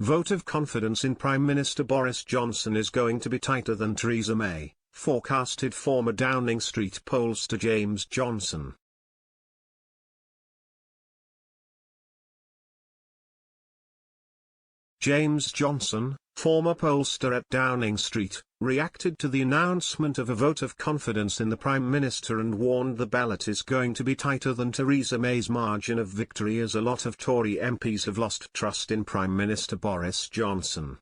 Vote of confidence in Prime Minister Boris Johnson is going to be tighter than Theresa May, forecasted former Downing Street pollster James Johnson. James Johnson, former pollster at Downing Street, reacted to the announcement of a vote of confidence in the Prime Minister and warned the ballot is going to be tighter than Theresa May's margin of victory, as a lot of Tory MPs have lost trust in Prime Minister Boris Johnson.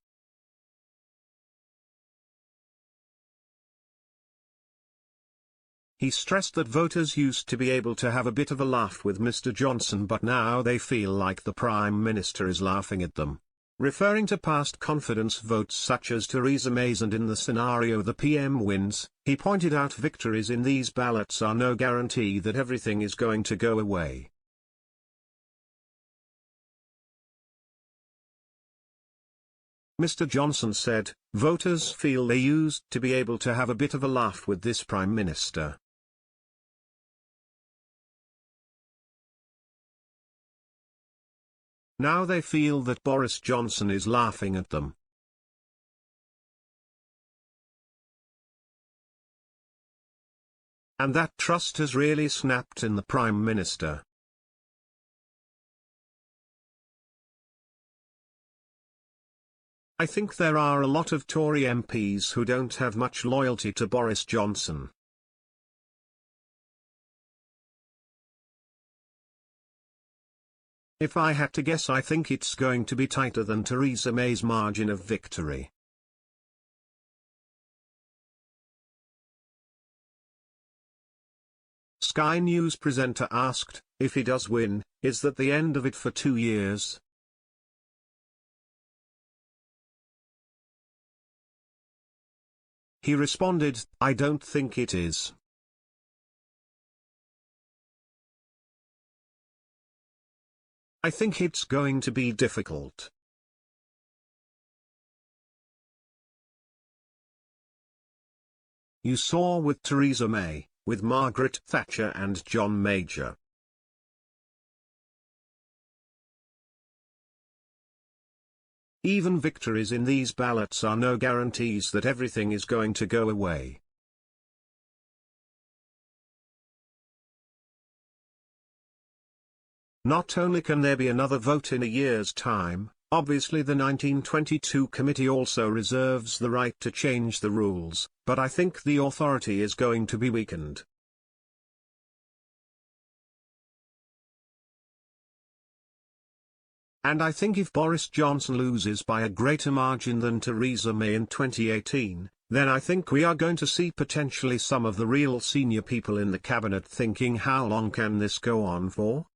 He stressed that voters used to be able to have a bit of a laugh with Mr. Johnson, but now they feel like the Prime Minister is laughing at them. Referring to past confidence votes such as Theresa May's and in the scenario the PM wins, he pointed out victories in these ballots are no guarantee that everything is going to go away. Mr. Johnson said, "Voters feel they used to be able to have a bit of a laugh with this Prime Minister. Now they feel that Boris Johnson is laughing at them." And that trust has really snapped in the Prime Minister. I think there are a lot of Tory MPs who don't have much loyalty to Boris Johnson. If I had to guess, I think it's going to be tighter than Theresa May's margin of victory. Sky News presenter asked, if he does win, is that the end of it for 2 years? He responded, I don't think it is. I think it's going to be difficult. You saw with Theresa May, with Margaret Thatcher and John Major. Even victories in these ballots are no guarantees that everything is going to go away. Not only can there be another vote in a year's time, obviously the 1922 committee also reserves the right to change the rules, but I think the authority is going to be weakened. And I think if Boris Johnson loses by a greater margin than Theresa May in 2018, then I think we are going to see potentially some of the real senior people in the cabinet thinking, how long can this go on for?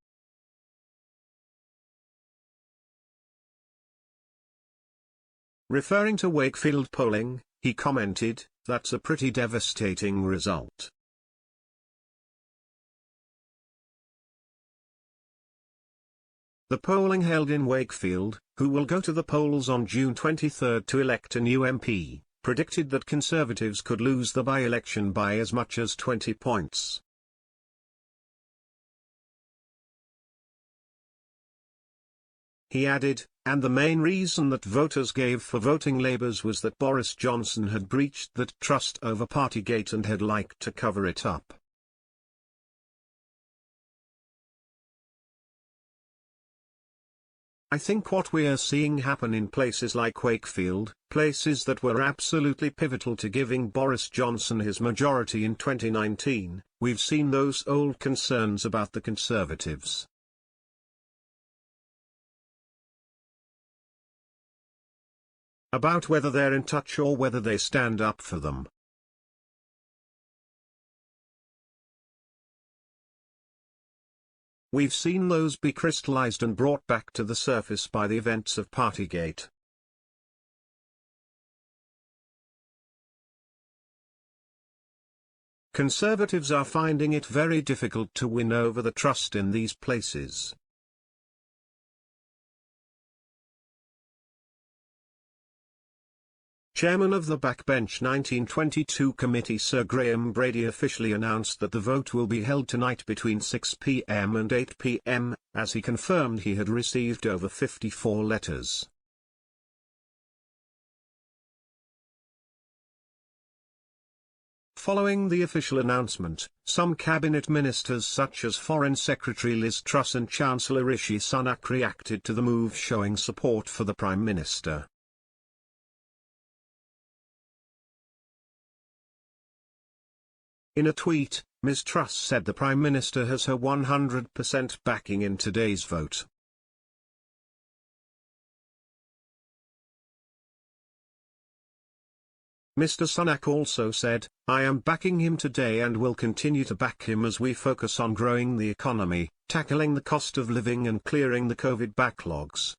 Referring to Wakefield polling, he commented, that's a pretty devastating result. The polling held in Wakefield, who will go to the polls on June 23 to elect a new MP, predicted that Conservatives could lose the by-election by as much as 20 points. He added, and the main reason that voters gave for voting Labour's was that Boris Johnson had breached that trust over Partygate and had liked to cover it up. I think what we are seeing happen in places like Wakefield, places that were absolutely pivotal to giving Boris Johnson his majority in 2019, we've seen those old concerns about the Conservatives. About whether they're in touch or whether they stand up for them. We've seen those be crystallized and brought back to the surface by the events of Partygate. Conservatives are finding it very difficult to win over the trust in these places. Chairman of the Backbench 1922 committee Sir Graham Brady officially announced that the vote will be held tonight between 6 p.m. and 8 p.m., as he confirmed he had received over 54 letters. Following the official announcement, some cabinet ministers such as Foreign Secretary Liz Truss and Chancellor Rishi Sunak reacted to the move, showing support for the Prime Minister. In a tweet, Ms. Truss said the Prime Minister has her 100% backing in today's vote. Mr. Sunak also said, "I am backing him today and will continue to back him as we focus on growing the economy, tackling the cost of living and clearing the COVID backlogs."